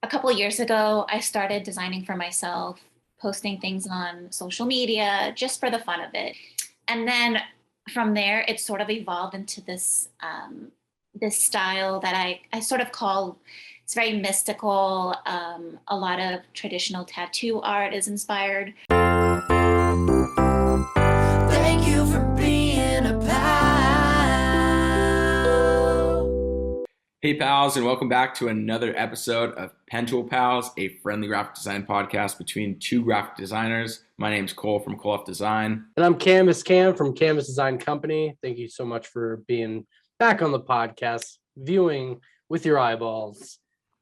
a couple of years ago, I started designing for myself, posting things on social media just for the fun of it. And then from there, it sort of evolved into this style that I sort of call, it's very mystical. A lot of traditional tattoo art is inspired. Thank you for being a pal. Hey pals, and welcome back to another episode of Pentool Pals, a friendly graphic design podcast between two graphic designers. My name's Cole from Cole F Design. And I'm Cam from Canvas Design Company. Thank you so much for being back on the podcast, viewing with your eyeballs.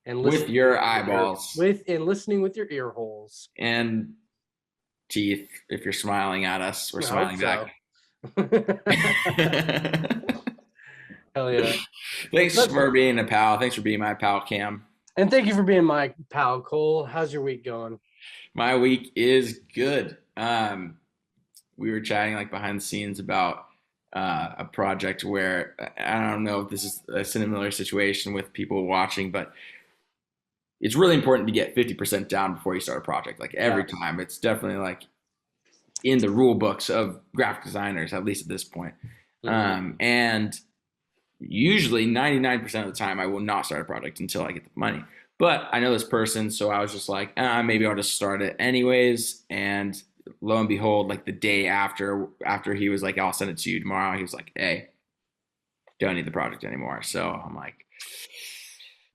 And With your eyeballs. And listening with your ear holes. And teeth, if you're smiling at us, we're smiling back. Hell yeah. Thanks for being a pal. Thanks for being my pal, Cam. And thank you for being my pal, Cole. How's your week going? My week is good. We were chatting like behind the scenes about a project where I don't know if this is a similar situation with people watching, but it's really important to get 50% down before you start a project. Like every time, it's definitely like in the rule books of graphic designers, at least at this point. And usually 99% of the time I will not start a project until I get the money. But I know this person, so I was just like, maybe I'll just start it anyways. And lo and behold, like the day after he was like, I'll send it to you tomorrow, he was like, hey, don't need the project anymore. So I'm like,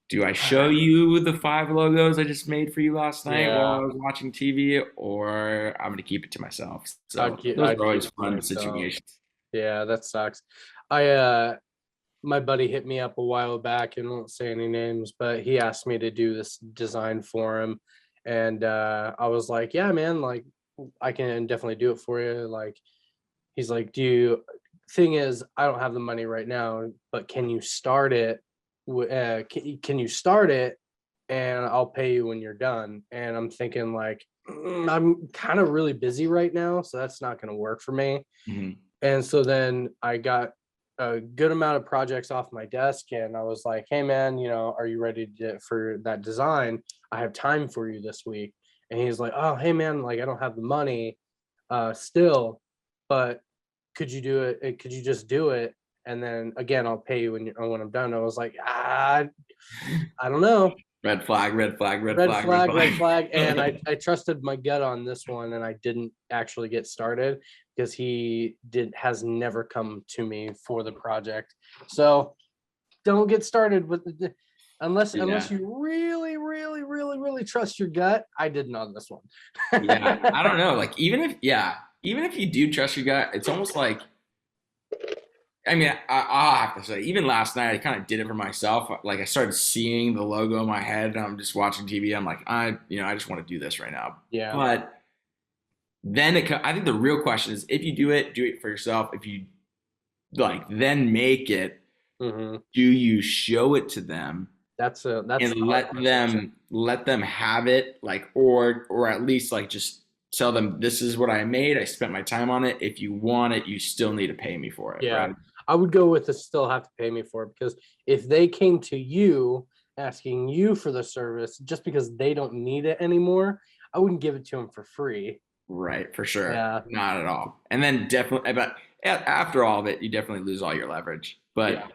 do I show you the 5 logos I just made for you last night while I was watching TV, or I'm going to keep it to myself? So those are always fun situations. Yeah, that sucks. My buddy hit me up a while back, and won't say any names, but he asked me to do this design for him. And I was like, yeah, man, like I can definitely do it for you. Like, he's like, thing is, I don't have the money right now, but can you start it? Can you start it and I'll pay you when you're done? And I'm thinking like, I'm kind of really busy right now, so that's not going to work for me. And so then I got a good amount of projects off my desk, and I was like, hey man, are you ready for that design? I have time for you this week. And he's like, oh, hey man, like I don't have the money still, but could you do it? Could you just do it? And then again, I'll pay you when I'm done. I was like, I don't know. Red flag. And I trusted my gut on this one, and I didn't actually get started because he has never come to me for the project. So don't get started with unless you really, really, really, really trust your gut. I didn't on this one. Yeah, I don't know. Like even if you do trust your gut, it's almost like, I mean, I'll have to say, even last night, I kind of did it for myself. Like, I started seeing the logo in my head, and I'm just watching TV. I'm like, I just want to do this right now. Yeah. But then I think the real question is, if you do it for yourself. If you then make it, do you show it to them? That's and let them have it, like, or at least like just tell them, this is what I made. I spent my time on it. If you want it, you still need to pay me for it. Yeah. Right? I would go with the still have to pay me for it, because if they came to you asking you for the service just because they don't need it anymore, I wouldn't give it to them for free. Right, for sure. Yeah. Not at all. And then definitely, but after all of it, you definitely lose all your leverage. But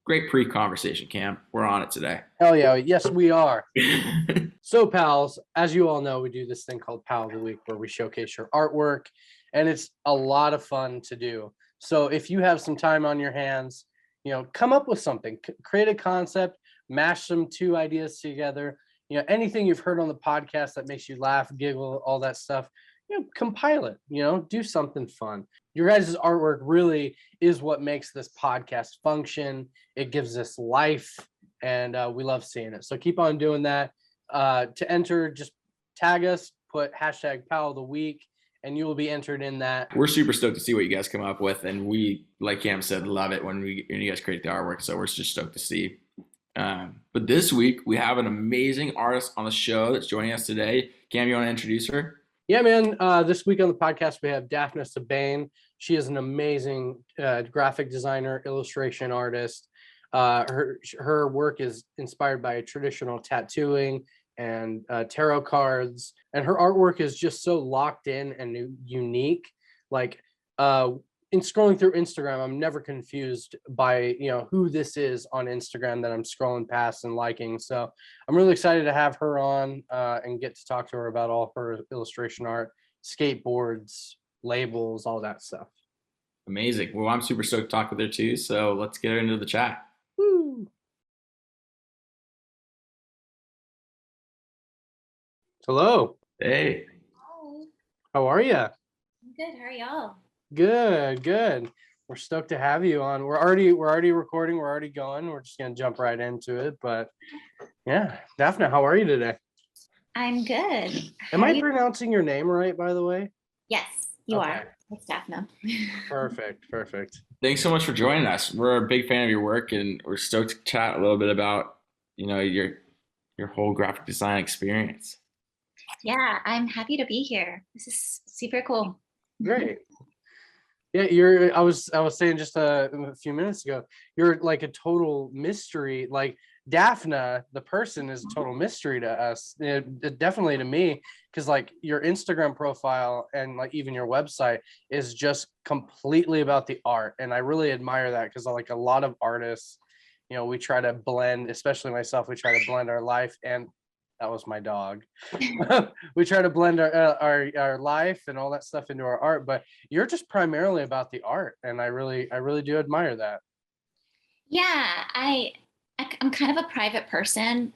great pre-conversation, Cam. We're on it today. Hell yeah. Yes, we are. So, pals, as you all know, we do this thing called Pal of the Week, where we showcase your artwork, and it's a lot of fun to do. So if you have some time on your hands, come up with something, create a concept, mash some 2 ideas together, anything you've heard on the podcast that makes you laugh, giggle, all that stuff, compile it, do something fun. Your guys' artwork really is what makes this podcast function. It gives us life, and we love seeing it. So keep on doing that. To enter, just tag us, put hashtag Pal of the Week, and you will be entered in that. We're super stoked to see what you guys come up with, and we, like Cam said, love it when you guys create the artwork. So we're just stoked to see. But this week we have an amazing artist on the show that's joining us today. Cam, you want to introduce her? Yeah, man. This week on the podcast we have Daphna Sebbane. She is an amazing graphic designer, illustration artist. Her work is inspired by traditional tattooing, and tarot cards, and her artwork is just so locked in and unique. Like in scrolling through Instagram, I'm never confused by who this is on Instagram that I'm scrolling past and liking. So I'm really excited to have her on and get to talk to her about all her illustration art, skateboards, labels, all that stuff. Amazing. Well, I'm super stoked to talk with her too. So let's get her into the chat. Woo. Hello. Hey. Hi. How are you? I'm good. How are y'all? Good. We're stoked to have you on. We're already recording. We're already going. We're just gonna jump right into it. But yeah, Daphne, how are you today? I'm good. Am I pronouncing your name right, by the way? Yes, you Okay. are. It's Daphna. Perfect. Thanks so much for joining us. We're a big fan of your work, and we're stoked to chat a little bit about, your whole graphic design experience. Yeah, I'm happy to be here. This is super cool. Great. Yeah, I was saying just a few minutes ago, you're like a total mystery. Like Daphna, the person, is a total mystery to us. Definitely to me, because like your Instagram profile and like even your website is just completely about the art, and I really admire that, because like a lot of artists, we try to blend, especially myself, we try to blend our life, and that was my dog. We try to blend our life and all that stuff into our art, but you're just primarily about the art, and I really do admire that. Yeah, I'm kind of a private person,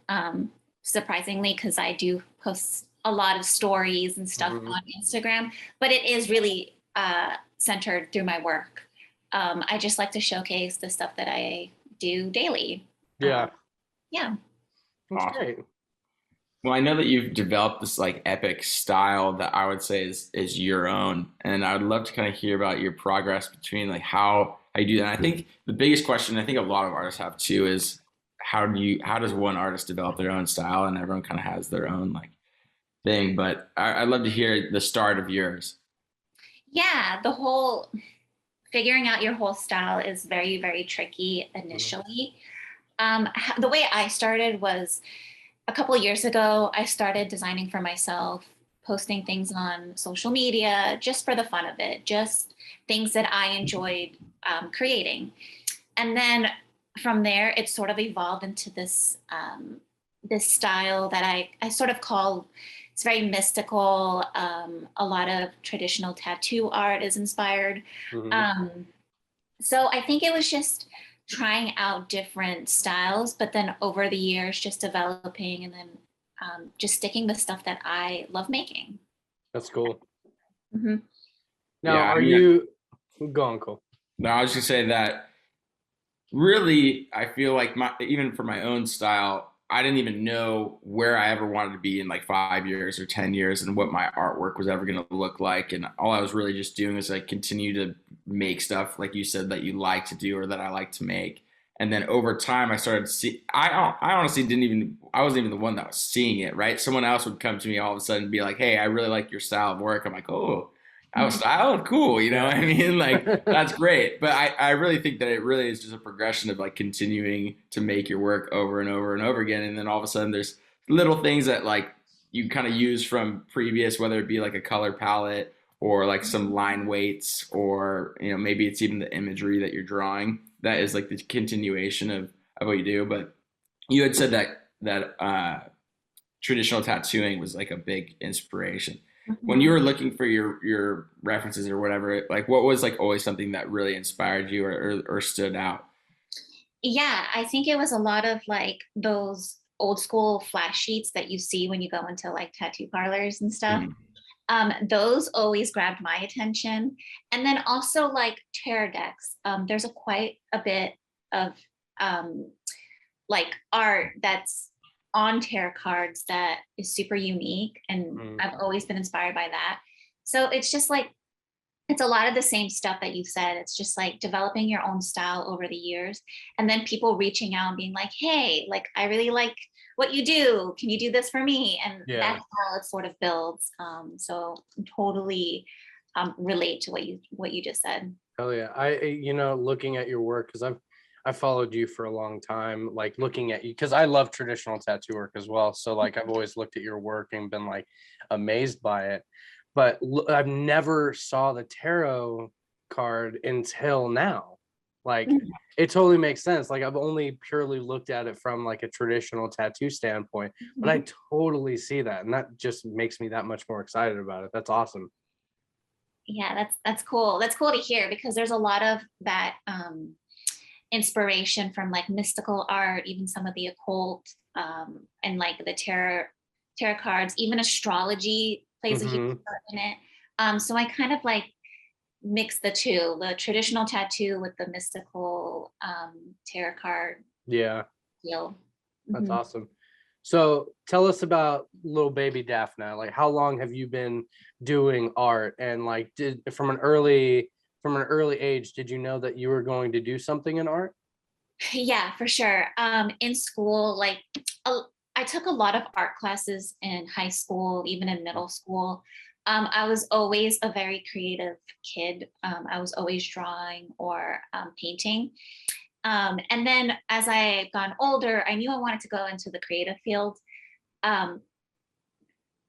surprisingly, because I do post a lot of stories and stuff on Instagram, but it is really centered through my work. I just like to showcase the stuff that I do daily. Yeah. Yeah. That's Awesome. great. Well, I know that you've developed this like epic style that I would say is your own, and I would love to kind of hear about your progress between like how you do that. And I think the biggest question I think a lot of artists have too is how does one artist develop their own style, and everyone kind of has their own like thing. But I'd love to hear the start of yours. Yeah, the whole figuring out your whole style is very, very tricky initially. The way I started was a couple of years ago. I started designing for myself, posting things on social media just for the fun of it, just things that I enjoyed creating. And then from there, it sort of evolved into this style that I sort of call, it's very mystical. A lot of traditional tattoo art is inspired. So I think it was just trying out different styles, but then over the years, just developing and then just sticking with stuff that I love making. That's cool. Mm-hmm. Now, Yeah, are you go on, Cole? No, I was just saying that really, I feel like even for my own style, I didn't even know where I ever wanted to be in like 5 years or 10 years and what my artwork was ever going to look like. And all I was really just doing is like continue to make stuff like you said that you like to do or that I like to make. And then over time, I started to see, I honestly I wasn't even the one that was seeing it, right? Someone else would come to me all of a sudden and be like, hey, I really like your style of work. I'm like, oh, I was styled? Cool. You know what I mean? Like, that's great. But I really think that it really is just a progression of like continuing to make your work over and over and over again. And then all of a sudden there's little things that like you kind of use from previous, whether it be like a color palette or like some line weights, or, maybe it's even the imagery that you're drawing. That is like the continuation of what you do. But you had said that traditional tattooing was like a big inspiration. When you were looking for your references or whatever, like what was like always something that really inspired you or stood out? Yeah, I think it was a lot of like those old school flash sheets that you see when you go into like tattoo parlors and stuff. Those always grabbed my attention. And then also like tarot decks. There's quite a bit of like art that's on tarot cards that is super unique, and I've always been inspired by that. So it's just like it's a lot of the same stuff that you said. It's just like developing your own style over the years, and then people reaching out and being like, hey, like I really like what you do, can you do this for me? And that's how it sort of builds. So totally relate to what you just said. Hell yeah. I looking at your work, because I followed you for a long time, like looking at you because I love traditional tattoo work as well. So like I've always looked at your work and been like amazed by it. But I've never saw the tarot card until now. Like it totally makes sense. Like I've only purely looked at it from like a traditional tattoo standpoint, but I totally see that, and that just makes me that much more excited about it. That's awesome. Yeah, that's cool. That's cool to hear because there's a lot of that inspiration from like mystical art, even some of the occult, and like the tarot cards, even astrology plays a huge part in it. So I kind of like mix the two, the traditional tattoo with the mystical tarot card Yeah, feel. that's awesome. So tell us about little baby Daphna. Like how long have you been doing art, and like did from an early age did you know that you were going to do something in art? Yeah, for sure. In school, like I took a lot of art classes in high school, even in middle school. I was always a very creative kid. I was always drawing or painting. And then as I got older, I knew I wanted to go into the creative field. Um,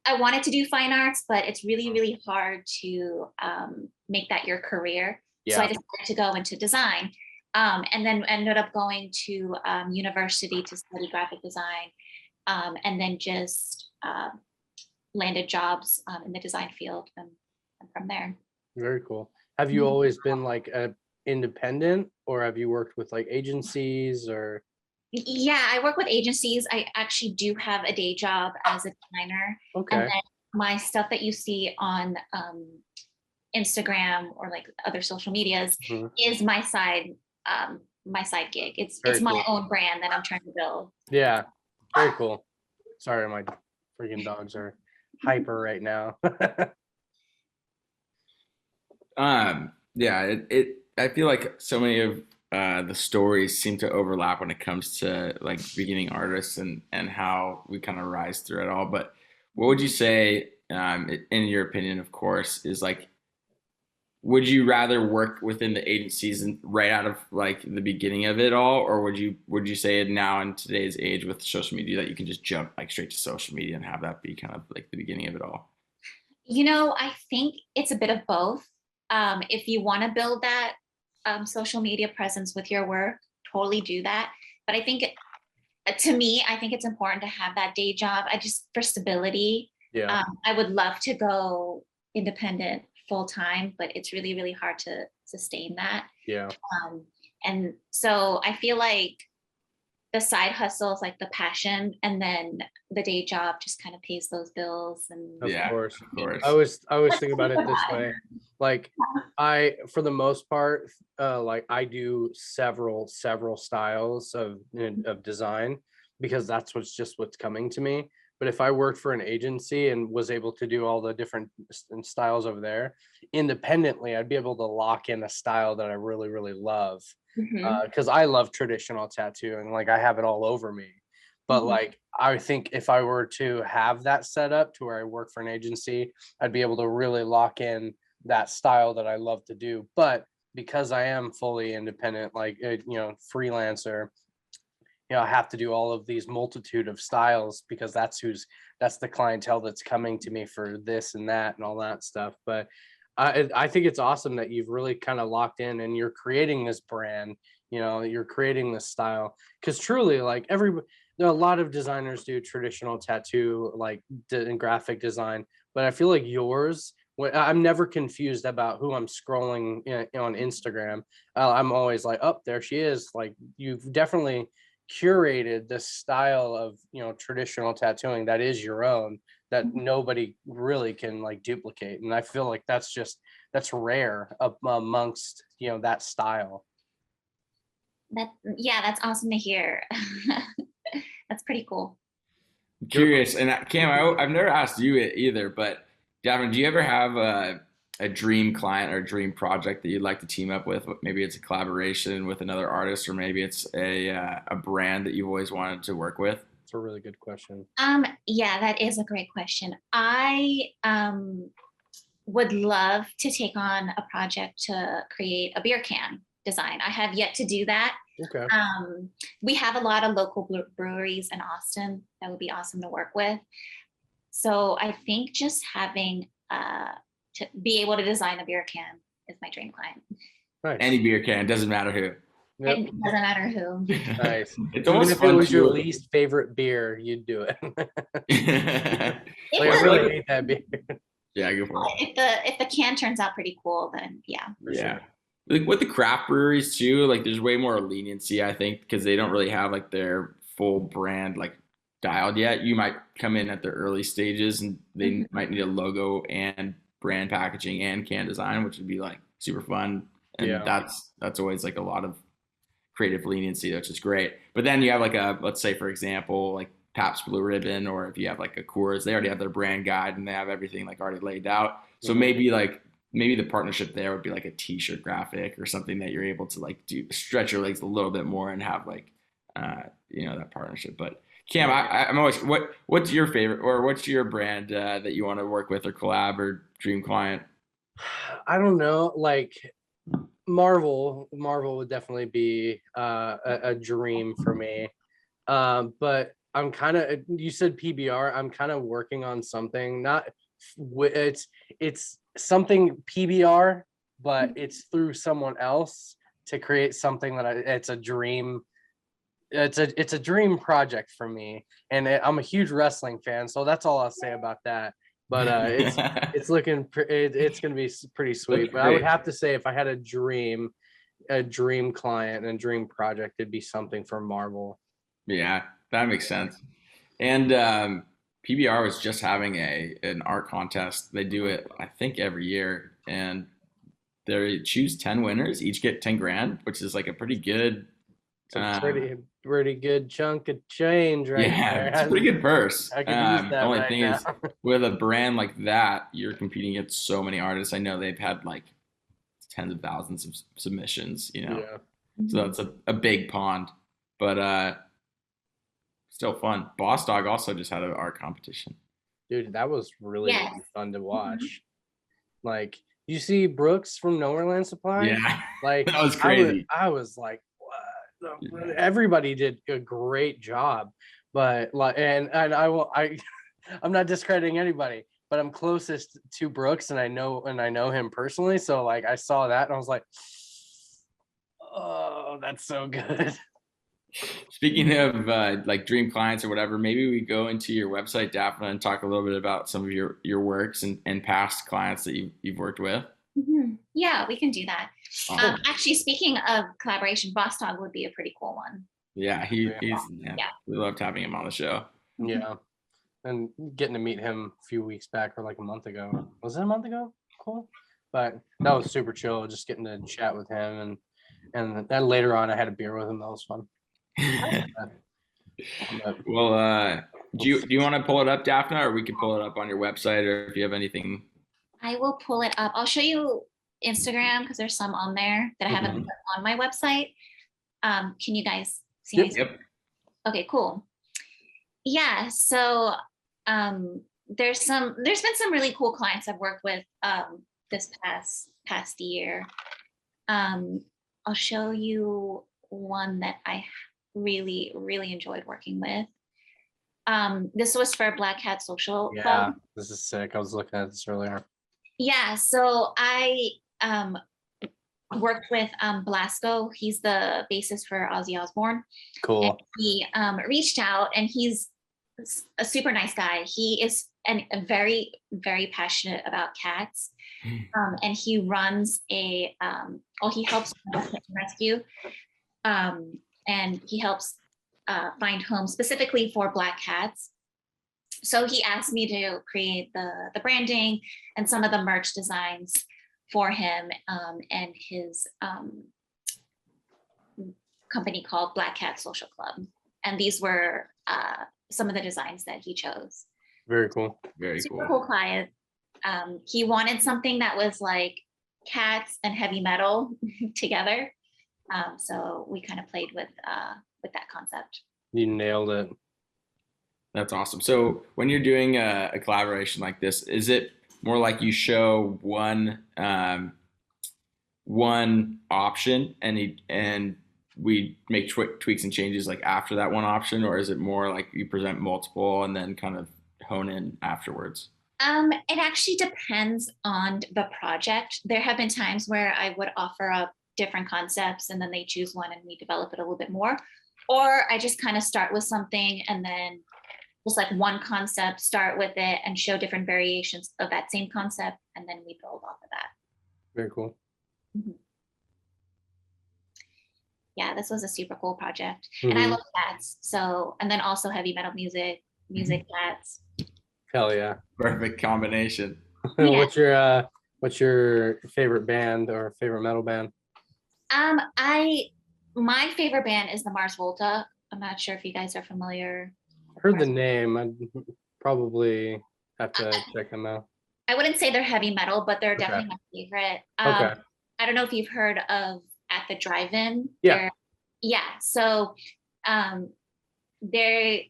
I wanted to do fine arts, but it's really, really hard to make that your career. So I decided to go into design. And then ended up going to university to study graphic design, and then just landed jobs in the design field and from there. Very cool. Have you always been like a independent, or have you worked with like agencies or? Yeah, I work with agencies. I actually do have a day job as a designer. Okay. And then my stuff that you see on Instagram or like other social medias is my side gig. It's my own brand that I'm trying to build. Yeah, very cool. Sorry, my freaking dogs are hyper right now. Yeah, I feel like so many of the stories seem to overlap when it comes to like beginning artists and how we kind of rise through it all. But what would you say, in your opinion, of course, is like, would you rather work within the agencies and right out of like the beginning of it all, or would you say now in today's age with social media that you can just jump like straight to social media and have that be kind of like the beginning of it all? You know, I think it's a bit of both. If you want to build that social media presence with your work, totally do that. But I think to me, I think it's important to have that day job. I just for stability. Yeah. I would love to go independent full time, but it's really, really hard to sustain that. Yeah. And so I feel like the side hustle is like the passion, and then the day job just kind of pays those bills. And Of course. Of course. I always think about it this way. Like for the most part, like I do several styles of design because that's what's coming to me. But if I worked for an agency and was able to do all the different styles over there independently, I'd be able to lock in a style that I really, really love. Because I love traditional tattooing, like I have it all over me. But like I think if I were to have that set up to where I work for an agency, I'd be able to really lock in that style that I love to do. But because I am fully independent, like freelancer, I have to do all of these multitude of styles because that's the clientele that's coming to me for this and that and all that stuff. But I think it's awesome that you've really kind of locked in and you're creating this brand, you're creating this style, because truly like there are a lot of designers do traditional tattoo, like graphic design, but I feel like yours, I'm never confused about who I'm scrolling on Instagram. I'm always like, oh, there she is. Like you've definitely curated this style of traditional tattooing that is your own, that nobody really can like duplicate, and I feel like that's rare amongst that style. That's awesome to hear. That's pretty cool. I'm curious, and Cam, I've never asked you it either, but Daphne, do you ever have a dream client or a dream project that you'd like to team up with? Maybe it's a collaboration with another artist, or maybe it's a brand that you've always wanted to work with. It's a really good question. Yeah, that is a great question. I would love to take on a project to create a beer can design. I have yet to do that. Okay. We have a lot of local breweries in Austin that would be awesome to work with. So I think just having to be able to design a beer can is my dream client. Nice. Any beer can, doesn't matter who. Yep. It doesn't matter who. Nice. It's Even almost if it fun was your too. least favorite beer, you'd do it. If, Like, I the, really hate that beer. Yeah, go for it. if the can turns out pretty cool, then yeah. For Yeah. sure. Like with the craft breweries too, like there's way more leniency, I think, because they don't really have like their full brand like dialed yet. You might come in at the early stages and they might need a logo and brand packaging and can design, which would be like super fun. And Yeah. that's always like a lot of creative leniency, which is great. But then you have like a, let's say for example, like Pabst Blue Ribbon, or if you have like a Coors, they already have their brand guide and they have everything like already laid out. So maybe the partnership there would be like a t-shirt graphic or something that you're able to like do stretch your legs a little bit more and have like that partnership. But Cam, I'm always what's your favorite or what's your brand that you want to work with or collab or dream client? I don't know. Like Marvel would definitely be a dream for me. But I'm kind of, you said PBR, I'm kind of working on something, not it's something PBR, but it's through someone else to create something that it's a dream. It's a dream project for me, and I'm a huge wrestling fan, so that's all I'll say about that. But it's looking, it's gonna be pretty sweet. But I would have to say, if I had a dream client and a dream project, it'd be something for Marvel. Yeah, that makes sense. And PBR was just having an art contest. They do it, I think, every year, and they choose 10 winners, each get 10 grand, which is like a pretty good. It's a pretty good chunk of change right there. It's a pretty good purse. I could use that the only right thing now. is, with a brand like that, you're competing against so many artists. I know they've had like tens of thousands of submissions, Yeah. So that's a big pond, but still fun. Boss Dog also just had an art competition. Dude, that was really, Yes. really fun to watch. Like, you see Brooks from Nowhereland Supply? Yeah, Like, that was crazy. I was like, what? Yeah. Everybody did a great job, but like, and I'm not discrediting anybody, but I'm closest to Brooks, and I know him personally, so like I saw that and I was like, oh, that's so good. Speaking of like dream clients or whatever, maybe we go into your website, Daphna, and talk a little bit about some of your works and past clients that you've worked with. Yeah, we can do that. Awesome. Actually, speaking of collaboration, Boss Dog would be a pretty cool one. Yeah, we loved having him on the show. Yeah, and getting to meet him a few weeks back, or like a month ago. Was it a month ago? Cool. But that was super chill, just getting to chat with him, and then later on I had a beer with him. That was fun. Well, do you want to pull it up, Daphna, or we can pull it up on your website, or if you have anything? I will pull it up. I'll show you Instagram because there's some on there that I haven't put on my website. Can you guys see my Yep. Okay, cool. Yeah, so there's been some really cool clients I've worked with this past year. I'll show you one that I really, really enjoyed working with. This was for Black Hat Social Yeah, Club. this is sick. I was looking at this earlier. Yeah, so I worked with Blasco. He's the bassist for Ozzy Osbourne. Cool. And he reached out, and he's a super nice guy. He is a very, very passionate about cats. And he runs he helps with rescue. And he helps find homes specifically for Black cats. So he asked me to create the branding and some of the merch designs for him and his company called Black Hat Social Club. And these were some of the designs that he chose. Very cool. Very Super cool. cool client. He wanted something that was like cats and heavy metal together. So we kind of played with that concept. You nailed it. That's awesome. So when you're doing a collaboration like this, is it more like you show one option and we make tweaks and changes like after that one option, or is it more like you present multiple and then kind of hone in afterwards? It actually depends on the project. There have been times where I would offer up different concepts and then they choose one and we develop it a little bit more. Or I just kind of start with something and then just like one concept, start with it and show different variations of that same concept. And then we build off of that. Very cool. Mhm. Yeah, this was a super cool project. And I love cats. So, and then also heavy metal music, cats. Hell yeah. Perfect combination. Yeah. What's your favorite band or favorite metal band? My favorite band is the Mars Volta. I'm not sure if you guys are familiar. Heard the name. I'd probably have to check them out. I wouldn't say they're heavy metal, but they're Okay. definitely my favorite. Okay. I don't know if you've heard of At the Drive-In. Yeah. Yeah. So they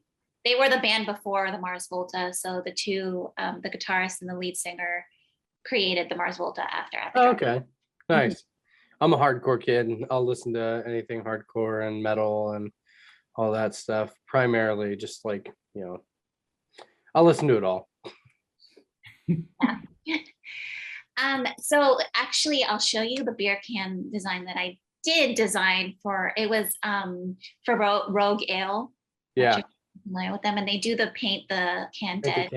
were the band before the Mars Volta. So the two, the guitarist and the lead singer created the Mars Volta after At the Drive-In. Okay. Nice. I'm a hardcore kid and I'll listen to anything hardcore and metal and all that stuff. Primarily just like, I'll listen to it all. Yeah. So actually I'll show you the beer can design that I did design for, it was for Rogue Ale. Yeah. I'm familiar with them, and they do the paint the can dead.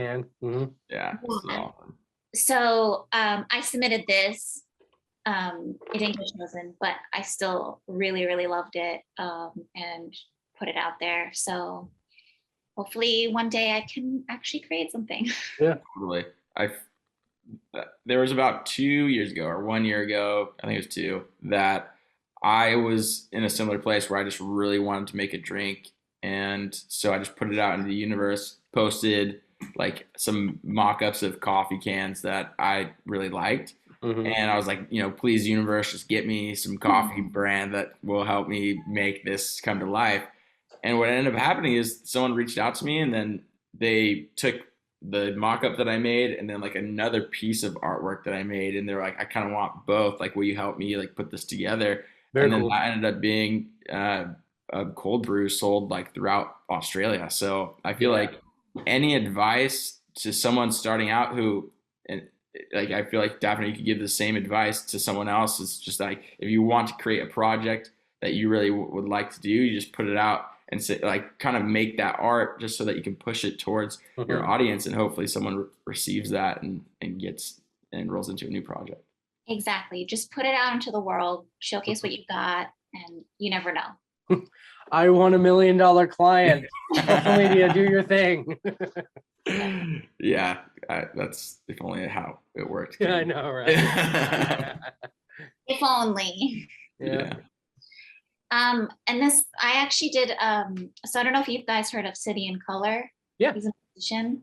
Yeah. Awesome. So I submitted this. It didn't get chosen, but I still really, really loved it and put it out there. So hopefully one day I can actually create something. Yeah. Totally. There was about 2 years ago or 1 year ago, I think it was 2, that I was in a similar place where I just really wanted to make a drink. And so I just put it out into the universe, posted like some mock-ups of coffee cans that I really liked. And I was like, please universe, just get me some coffee brand that will help me make this come to life. And what ended up happening is someone reached out to me and then they took the mock-up that I made and then like another piece of artwork that I made. And they're like, I kind of want both. Like, will you help me like put this together? Very and then cool. that ended up being a cold brew sold like throughout Australia. So I feel like any advice to someone starting out who, and like I feel like Daphne, you could give the same advice to someone else. It's just like if you want to create a project that you really would like to do, you just put it out and say, like kind of make that art just so that you can push it towards your audience, and hopefully someone receives that and gets and rolls into a new project. Exactly. Just put it out into the world, showcase what you got, and you never know. I want $1 million client. Social media, do your thing. Yeah, that's if only how it worked. Yeah, I know, right? If only. Yeah. And this, I actually did, so I don't know if you guys heard of City in Color. Yeah. He's a musician.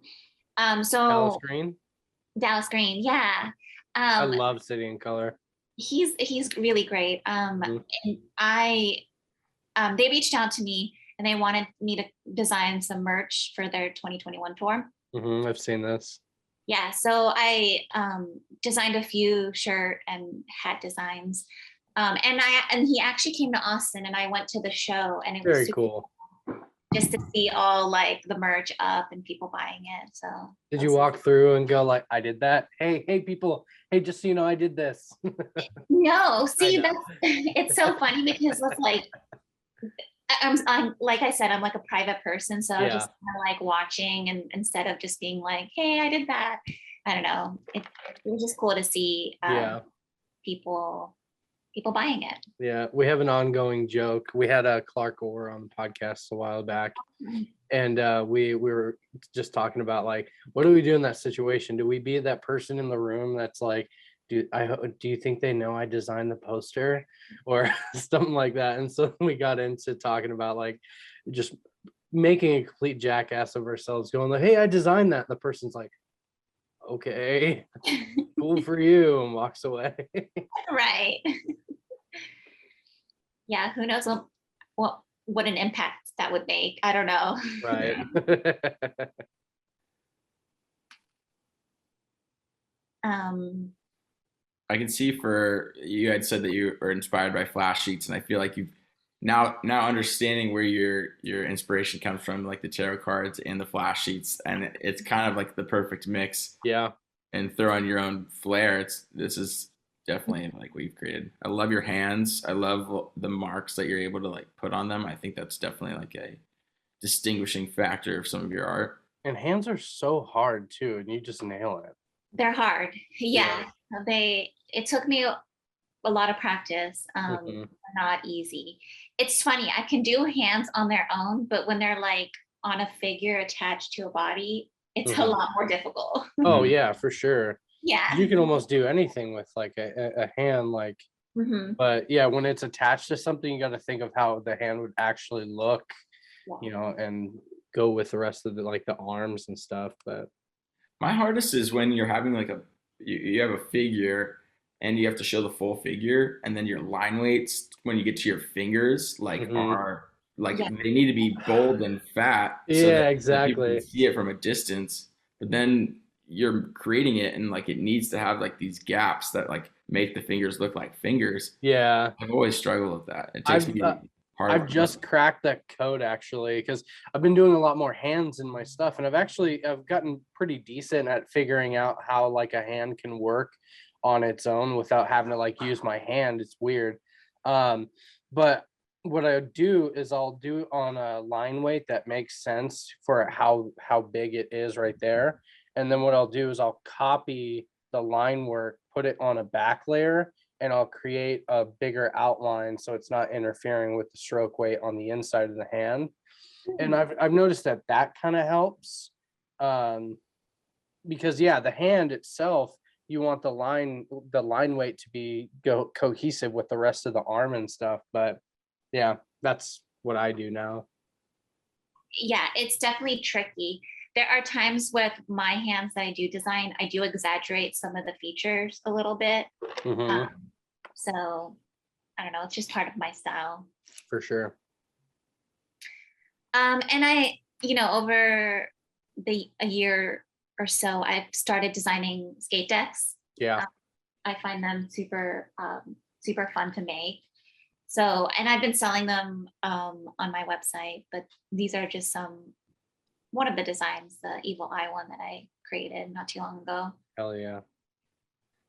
Dallas Green. Dallas Green, yeah. I love City in Color. He's really great. And they reached out to me and they wanted me to design some merch for their 2021 tour. I've seen this. Yeah, so I designed a few shirt and hat designs. And he actually came to Austin and I went to the show and it was Very super cool. just to see all like the merch up and people buying it. So did you walk through and go like, I did that? Hey people, hey, just so you know, I did this. No, see, that's it's so funny because it's like I'm like I said, I'm like a private person, so I was just kind of like watching, and instead of just being like, hey, I did that. I don't know. It was just cool to see people buying it. Yeah, we have an ongoing joke. We had a Clark Orr on the podcast a while back, and we were just talking about like, what do we do in that situation? Do we be that person in the room that's like, do you think they know I designed the poster or something like that? And so we got into talking about like just making a complete jackass of ourselves, going like, hey, I designed that. And the person's like, okay, cool for you, and walks away. Right. Yeah, who knows what an impact that would make. I don't know. Right. I can see for you had said that you are inspired by flash sheets, and I feel like now understanding where your inspiration comes from, like the tarot cards and the flash sheets, and it's kind of like the perfect mix. Yeah. And throw on your own flair. This is definitely like what you've created. I love your hands. I love the marks that you're able to like put on them. I think that's definitely like a distinguishing factor of some of your art. And hands are so hard too, and you just nail it. They're hard. Yeah. It took me a lot of practice. Mhm. Not easy. It's funny. I can do hands on their own, but when they're like on a figure attached to a body, it's a Mhm. lot more difficult. Oh yeah, for sure. Yeah. You can almost do anything with like a hand, like, Hmm. but yeah, when it's attached to something, you got to think of how the hand would actually look, Yeah. and go with the rest of the like the arms and stuff. But My hardest is when you're having like you have a figure and you have to show the full figure, and then your line weights when you get to your fingers like Mhm. are like Yeah. they need to be bold and fat so Yeah, that people can exactly. see it from a distance. But then you're creating it and like it needs to have like these gaps that like make the fingers look like fingers. Yeah, I've always struggled with that. It takes I've me part of I've our just cracked that code actually because I've been doing a lot more hands in my stuff, and I've gotten pretty decent at figuring out how like a hand can work on its own without having to like use my hand. It's weird. But what I do is I'll do on a line weight that makes sense for how big it is right there. And then what I'll do is I'll copy the line work, put it on a back layer, and I'll create a bigger outline so it's not interfering with the stroke weight on the inside of the hand. And I've noticed that that kind of helps, um, because yeah, the hand itself, you want the line weight to be cohesive with the rest of the arm and stuff. But yeah, that's what I do now. Yeah, it's definitely tricky. There are times with my hands that I do design, I do exaggerate some of the features a little bit. Hmm. So I don't know, it's just part of my style. For sure. And over a year or so, I've started designing skate decks. Yeah. Um, I find them super fun to make. So, and I've been selling them on my website, but these are just one of the designs, the evil eye one that I created not too long ago. Hell yeah.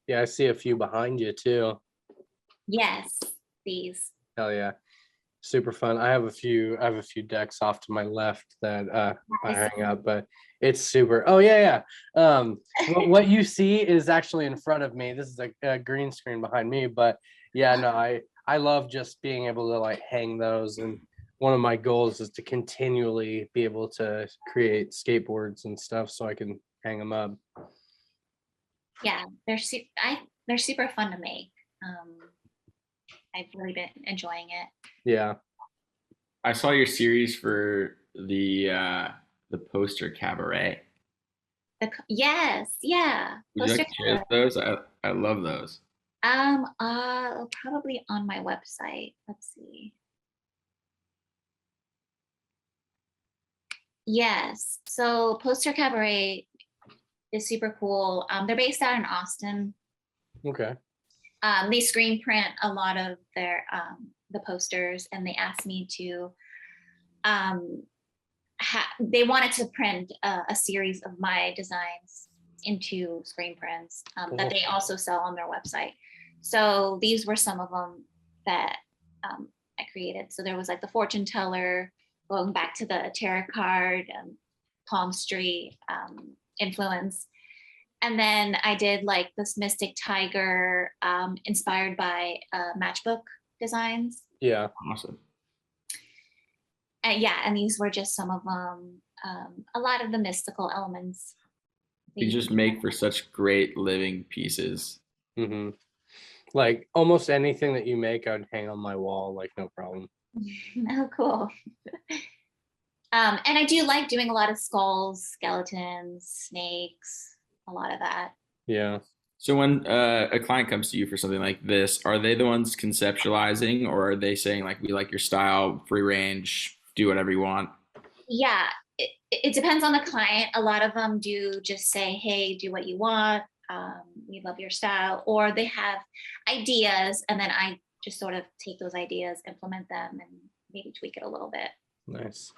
Yeah, I see a few behind you too. Yes, these. Hell yeah. Super fun. I have a few decks off to my left that I Nice. hang up, but it's super. Oh yeah, yeah. What you see is actually in front of me. This is a green screen behind me, but yeah, no, I love just being able to like hang those, and one of my goals is to continually be able to create skateboards and stuff so I can hang them up. Yeah, they're super fun to make. I've really been enjoying it. Yeah. I saw your series for the poster cabaret. Yes, yeah. Would you like Poster to share those? I love those. probably on my website. Let's see. Yes. So Poster Cabaret is super cool. They're based out in Austin. Okay. They screen print a lot of their the posters, and they asked me to. They wanted to print a series of my designs into screen prints that they also sell on their website. So these were some of them that I created. So there was like the fortune teller, going back to the tarot card, Palm Street influence. And then I did like this mystic tiger inspired by matchbook designs. Yeah. Awesome. And yeah, and these were just some of them. A lot of the mystical elements. You just make for such great living pieces. Mm-hmm. Like almost anything that you make, I'd hang on my wall, like no problem. Oh, cool. And I do like doing a lot of skulls, skeletons, snakes, a lot of that. Yeah. So when a client comes to you for something like this, are they the ones conceptualizing, or are they saying like, we like your style, free range, do whatever you want? Yeah, it depends on the client. A lot of them do just say, hey, do what you want. We love your style. Or they have ideas, and then I just sort of take those ideas, implement them, and maybe tweak it a little bit. Nice.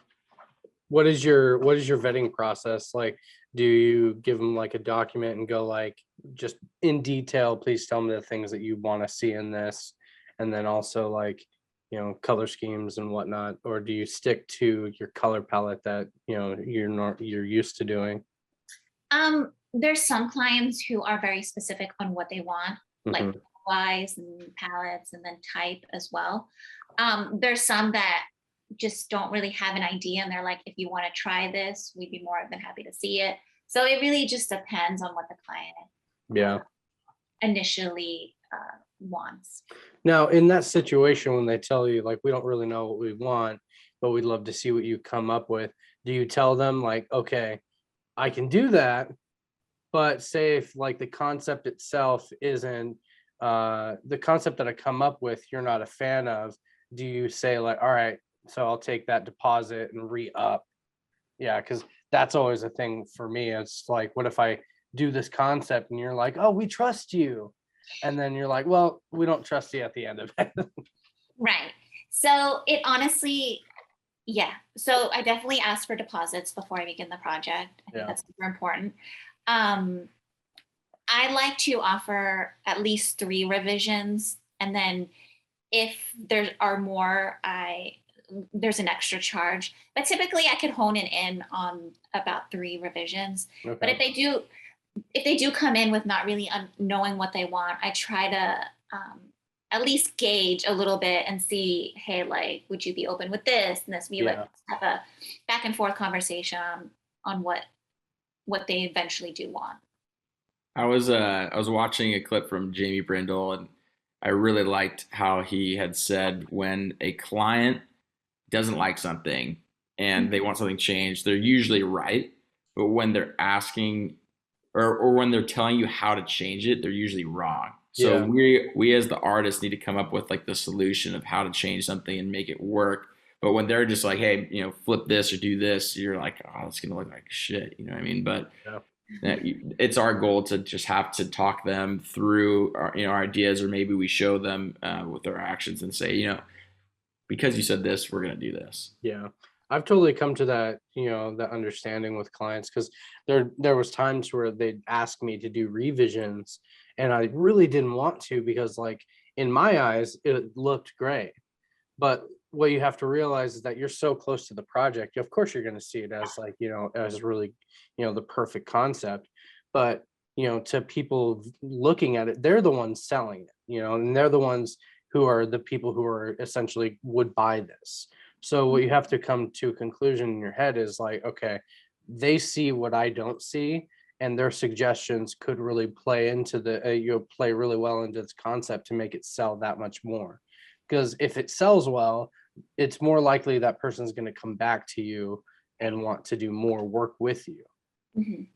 What is your vetting process like? Do you give them like a document and go like, just in detail, please tell me the things that you want to see in this, and then also like, you know, color schemes and whatnot, or do you stick to your color palette that, you know, you're used to doing? There's some clients who are very specific on what they want, like Mhm. wise and palettes, and then type as well. There's some that just don't really have an idea, and they're like, if you want to try this, we'd be more than happy to see it. So it really just depends on what the client Yeah. initially wants. Now, in that situation, when they tell you like, we don't really know what we want, but we'd love to see what you come up with, do you tell them like, okay, I can do that, but say if like the concept itself isn't the concept that I come up with, you're not a fan of, do you say like, all right, so I'll take that deposit and re-up? Yeah, because that's always a thing for me. It's like, what if I do this concept and you're like, oh, we trust you, and then you're like, well, we don't trust you at the end of it. Right. So it honestly, yeah. So I definitely ask for deposits before I begin the project. I think Yeah. that's super important. I like to offer at least 3 revisions, and then if there are more, there's an extra charge. But typically, I could hone it in on about 3 revisions. But Okay. if they do come in with not really knowing what they want, I try to at least gauge a little bit and see, hey, like, would you be open with this and this? We like Yeah. have a back and forth conversation on what they eventually do want. I was watching a clip from Jamie Brindle, and I really liked how he had said when a client doesn't like something and they want something changed, they're usually right. But when they're asking or when they're telling you how to change it, they're usually wrong. So Yeah. we as the artists need to come up with like the solution of how to change something and make it work. But when they're just like, hey, you know, flip this or do this, you're like, oh, it's gonna look like shit. You know what I mean? But Yeah. it's our goal to just have to talk them through our, you know, our ideas, or maybe we show them with our actions and say, you know, because you said this, we're gonna do this. Yeah. I've totally come to that, you know, that understanding with clients, because there was times where they'd ask me to do revisions and I really didn't want to, because like in my eyes it looked great. But what you have to realize is that you're so close to the project. Of course, you're going to see it as like, you know, as really, you know, the perfect concept. But, you know, to people looking at it, they're the ones selling it, you know, and they're the ones who are the people who are essentially would buy this. So what you have to come to a conclusion in your head is like, okay, they see what I don't see, and their suggestions could really play into the, play really well into this concept to make it sell that much more. Because if it sells well, it's more likely that person's going to come back to you and want to do more work with you. Mhm.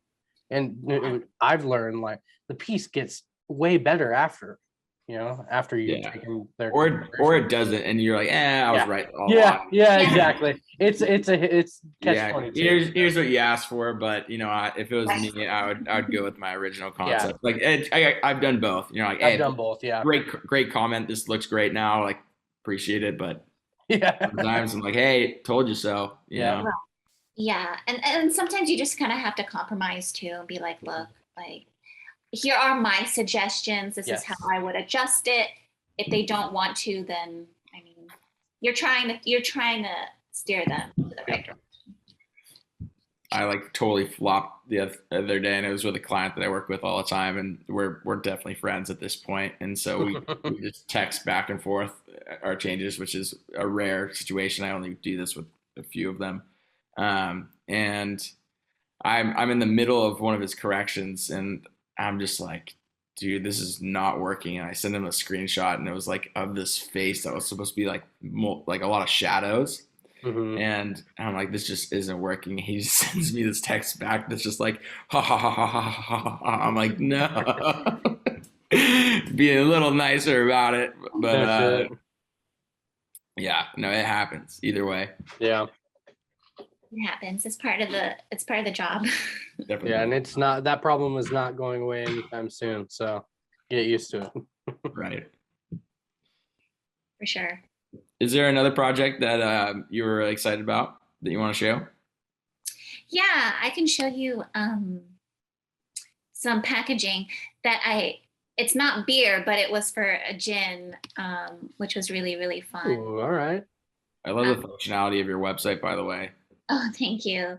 And I've learned like the piece gets way better after, you know, after you've Yeah. taken their Or it consideration. doesn't, and you're like, I was Yeah. right all Yeah, along. yeah, Yeah. exactly. It's catch Yeah, 22. here's what you asked for, but you know, if it was Right. me, I would go with my original Yeah, concept. Like I've done both. You know, like, I've hey, done both. Yeah, great comment. This looks great now. Like appreciate it, but yeah, sometimes I'm like, hey, told you so. You yeah, know. Yeah, and sometimes you just kind of have to compromise too and be like, look, like, here are my suggestions. This is how yes, I would adjust it. If they don't want to, then I mean, you're trying to steer them to the yeah, right direction. I like totally flopped the other day, and it was with a client that I work with all the time, and we're definitely friends at this point, and so we just text back and forth our changes, which is a rare situation. I only do this with a few of them, and I'm in the middle of one of his corrections, and I'm just like, dude, this is not working. And I sent him a screenshot, and it was like of this face that was supposed to be like like a lot of shadows. hmm, And I'm like, this just isn't working. He just sends me this text back that's just like, ha ha ha ha ha ha. Ha. I'm like, no. Being a little nicer about it. But that's it. yeah, no, it happens either way. Yeah, It happens. It's part of the job. Definitely. yeah, and it's not, that problem is not going away anytime soon. So get used to it. Right. for sure. Is there another project that you were excited about that you want to show? Yeah, I can show you some packaging that it's not beer, but it was for a gin, which was really, really fun. Ooh, all right. I love the functionality of your website, by the way. Oh, thank you.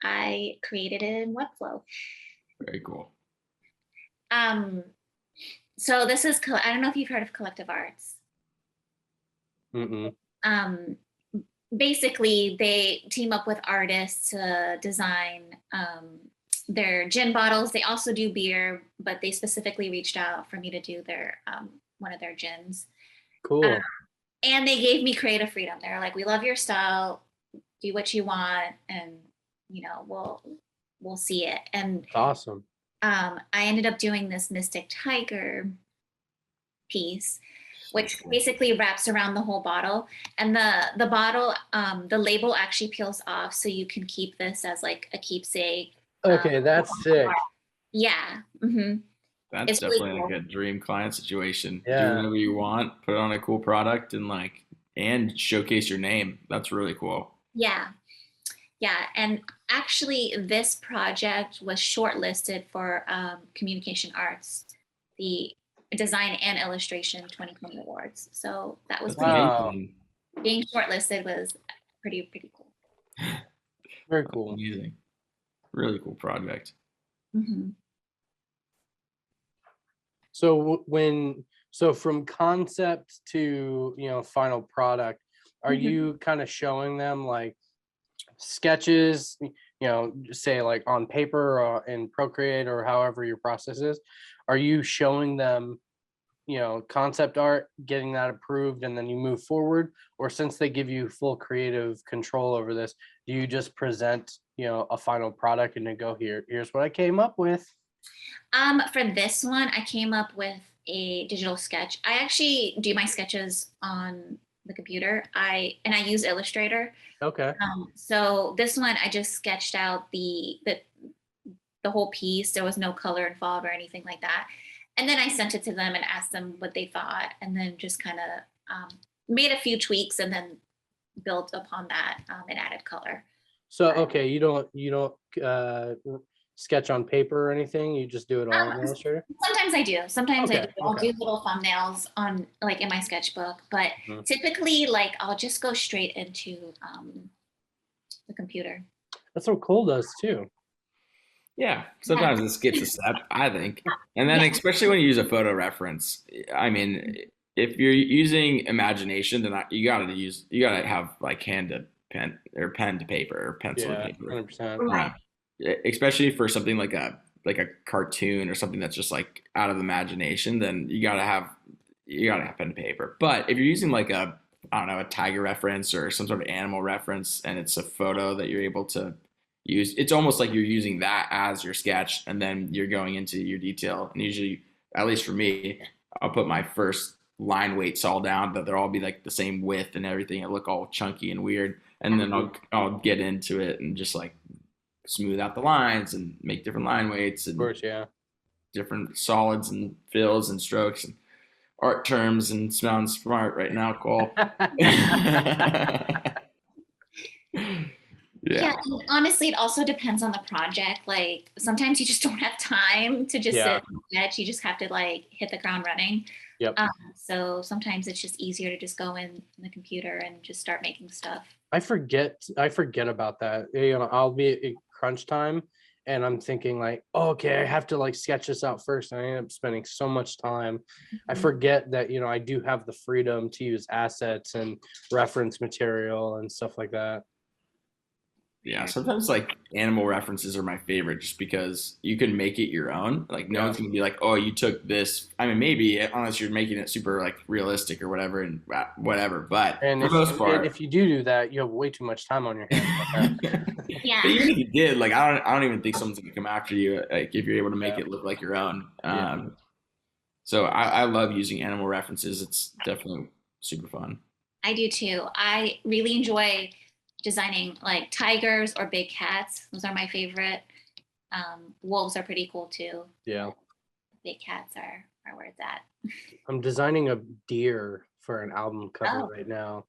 I created it in Webflow. Very cool. So this is, I don't know if you've heard of Collective Arts. Mm-mm. Basically, they team up with artists to design their gin bottles. They also do beer, but they specifically reached out for me to do their one of their gins. Cool. And they gave me creative freedom. They're like, "We love your style. Do what you want, and we'll see it." And Awesome. I ended up doing this Mystic Tiger piece, which basically wraps around the whole bottle. And the bottle, the label actually peels off, so you can keep this as like a keepsake. Okay, that's sick. Yeah. Mm-hmm. That's It's definitely really cool. like a dream client situation. Yeah. Do whatever you want, put it on a cool product, and showcase your name. That's really cool. Yeah. Yeah. And actually, this project was shortlisted for Communication Arts, the Design and Illustration 2020 Awards. So that was That's pretty Wow. amazing. being shortlisted was pretty cool. Very cool. Amazing. Really cool project. Mm-hmm. So from concept to final product, are Mhm. you kind of showing them like sketches, say like on paper or in Procreate or however your process is? Are you showing them concept art, getting that approved, and then you move forward? Or since they give you full creative control over this, do you just present a final product and then go, here's what I came up with? For this one, I came up with a digital sketch. I actually do my sketches on the computer. I use Illustrator. Okay. So this one, I just sketched out the whole piece. There was no color involved or anything like that. And then I sent it to them and asked them what they thought, and then just kind of made a few tweaks and then built upon that and added color. So okay, you don't sketch on paper or anything. You just do it all in Illustrator. Sometimes I do. Sometimes I Okay, do. I'll okay. do little thumbnails on like in my sketchbook, but Mhm. typically like I'll just go straight into the computer. That's what Cole does too. Yeah, sometimes it skips a step, I think. And then Yeah. especially when you use a photo reference, I mean, if you're using imagination, then you gotta have like hand to pen or pen to paper or pencil to Yeah, paper. 100%. Right. Especially for something like a cartoon or something that's just like out of imagination, then you gotta have pen to paper. But if you're using like a I don't know, a tiger reference or some sort of animal reference, and it's a photo that you're able to use, it's almost like you're using that as your sketch, and then you're going into your detail. And usually, at least for me, I'll put my first line weights all down, but they'll all be like the same width and everything. It look all chunky and weird, and then I'll get into it and just like smooth out the lines and make different line weights Of and course, yeah. different solids and fills and strokes and art terms. And sounds smart right now, Cole. Yeah, and honestly, it also depends on the project. Like sometimes you just don't have time to just Yeah. sit and sketch. You just have to like hit the ground running. Yep. So sometimes it's just easier to just go in the computer and just start making stuff. I forget about that. I'll be at crunch time and I'm thinking like, oh, okay, I have to like sketch this out first. And I end up spending so much time. I Mhm. forget that, I do have the freedom to use assets and reference material and stuff like that. Yeah, sometimes like animal references are my favorite just because you can make it your own. Like no one's gonna be like, "Oh, you took this." I mean, maybe unless you're making it super like realistic or whatever and whatever. But And for the most part, if you do that, you have way too much time on your hands. Yeah. But even if you did, like I don't even think someone's gonna come after you. Like if you're able to make Yeah. it look like your own. Yeah. So I love using animal references. It's definitely super fun. I do too. I really enjoy designing like tigers or big cats. Those are my favorite. Wolves are pretty cool too. Yeah. Big cats are where it's at. I'm designing a deer for an album cover Oh. right now.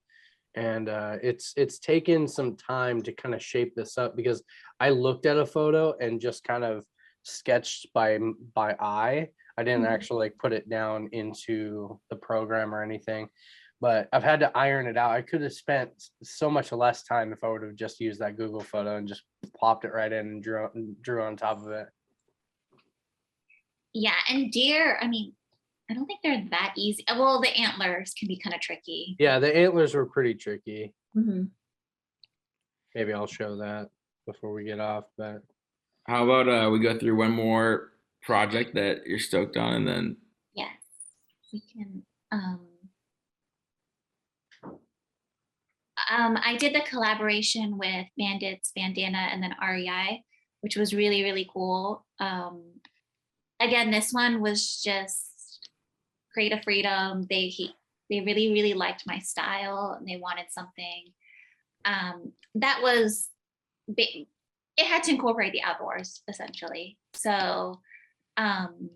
And it's taken some time to kind of shape this up, because I looked at a photo and just kind of sketched by eye. I didn't Mhm. actually like put it down into the program or anything, but I've had to iron it out. I could have spent so much less time if I would have just used that Google photo and just plopped it right in and drew on top of it. Yeah, and deer, I mean, I don't think they're that easy. Well, the antlers can be kind of tricky. Yeah, the antlers were pretty tricky. Mm-hmm. Maybe I'll show that before we get off, but How about we go through one more project that you're stoked on, and then Yes, we can. I did the collaboration with Bandits, Bandana, and then REI, which was really, really cool. Again, this one was just creative freedom. They really, really liked my style, and they wanted something that was big. It had to incorporate the outdoors essentially. So, and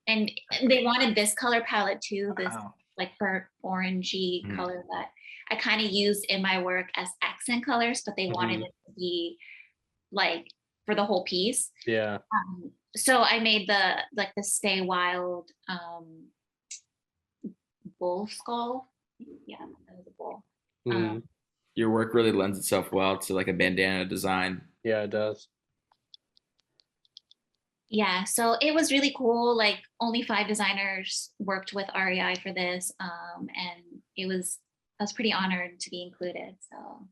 they wanted this color palette too, this wow. like burnt orangey Mm. color that I kind of used in my work as accent colors, but they wanted Mhm. it to be like for the whole piece. Yeah. So I made the Stay Wild bull skull. Yeah, that was a bull. Mhm. your work really lends itself well to like a bandana design. Yeah, it does. Yeah, so it was really cool. Like only 5 designers worked with REI for this, and I was pretty honored to be included. So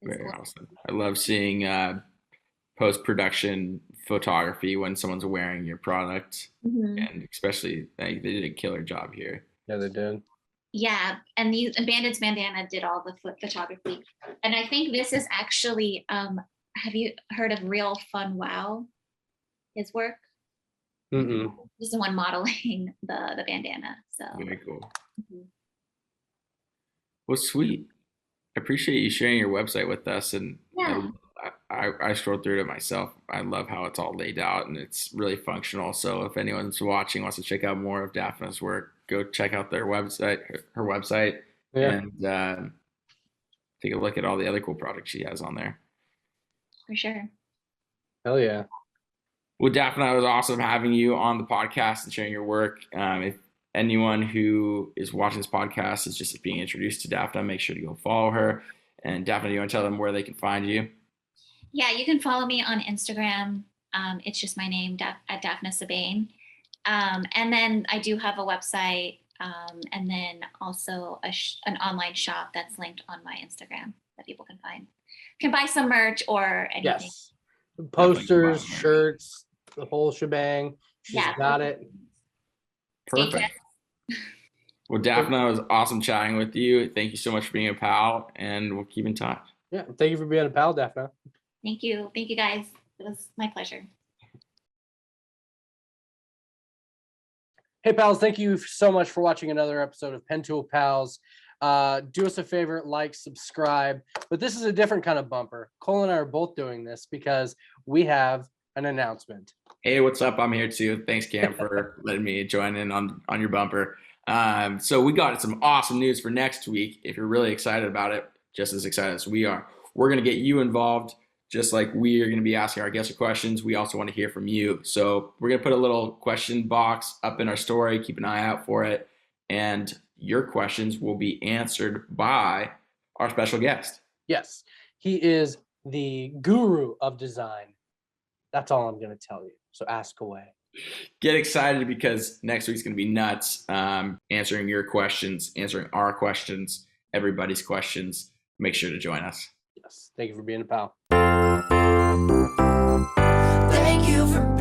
it's Very cool. awesome. I love seeing post-production photography when someone's wearing your product, Mhm. and especially they did a killer job here. Yeah, they did. Yeah, and Bandits Bandana did all the photography, and I think this is actually. Have you heard of Real Fun Wow? His work. Mm-mm. He's the one modeling the bandana. So. Very cool. Mhm. Well, sweet. I appreciate you sharing your website with us, and Yeah. I strolled through it myself. I love how it's all laid out, and it's really functional. So if anyone's watching wants to check out more of Daphna's work, go check out their website, her website, Yeah. and take a look at all the other cool products she has on there. For sure. Hell yeah. Well, Daphna, it was awesome having you on the podcast and sharing your work. If anyone who is watching this podcast is just being introduced to Daphna, make sure to go follow her. And Daphna, do you want to tell them where they can find you? Yeah, you can follow me on Instagram. It's just my name, at Daphna Sabane. And then I do have a website, and then also an online shop that's linked on my Instagram that people can find. Can buy some merch or anything. Yes. Posters, Definitely. shirts, the whole shebang. She's Yeah, got it. Perfect. Well, Daphna, it was awesome chatting with you. Thank you so much for being a pal, and we'll keep in touch. Yeah. Thank you for being a pal, Daphna. Thank you. Thank you guys. It was my pleasure. Hey, pals. Thank you so much for watching another episode of Pentool Pals. Do us a favor, like, subscribe. But this is a different kind of bumper. Cole and I are both doing this because we have an announcement. Hey, what's up? I'm here too. Thanks, Cam, for letting me join in on your bumper. So we got some awesome news for next week. If you're really excited about it, just as excited as we are, we're going to get you involved. Just like we are going to be asking our guests questions, we also want to hear from you. So we're going to put a little question box up in our story. Keep an eye out for it. And your questions will be answered by our special guest. Yes, he is the guru of design. That's all I'm going to tell you. So ask away. Get excited because next week's going to be nuts. Answering your questions, answering our questions, everybody's questions. Make sure to join us. Yes. Thank you for being a pal. Thank you for